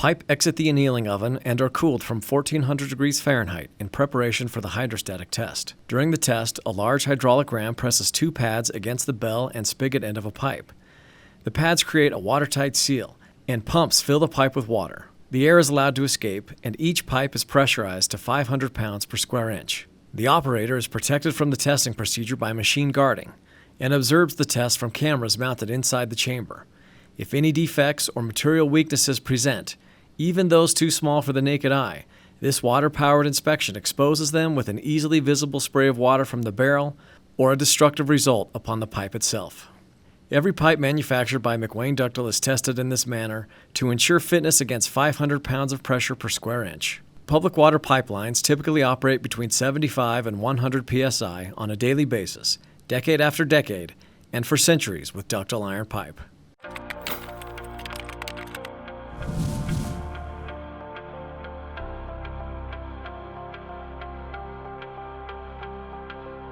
pipe exit the annealing oven and are cooled from 1400 degrees Fahrenheit in preparation for the hydrostatic test. During the test, a large hydraulic ram presses 2 pads against the bell and spigot end of a pipe. The pads create a watertight seal, and pumps fill the pipe with water. The air is allowed to escape, and each pipe is pressurized to 500 pounds per square inch. The operator is protected from the testing procedure by machine guarding and observes the test from cameras mounted inside the chamber. If any defects or material weaknesses present, even those too small for the naked eye, this water-powered inspection exposes them with an easily visible spray of water from the barrel or a destructive result upon the pipe itself. Every pipe manufactured by McWane Ductile is tested in this manner to ensure fitness against 500 pounds of pressure per square inch. Public water pipelines typically operate between 75 and 100 psi on a daily basis, decade after decade, and for centuries with ductile iron pipe.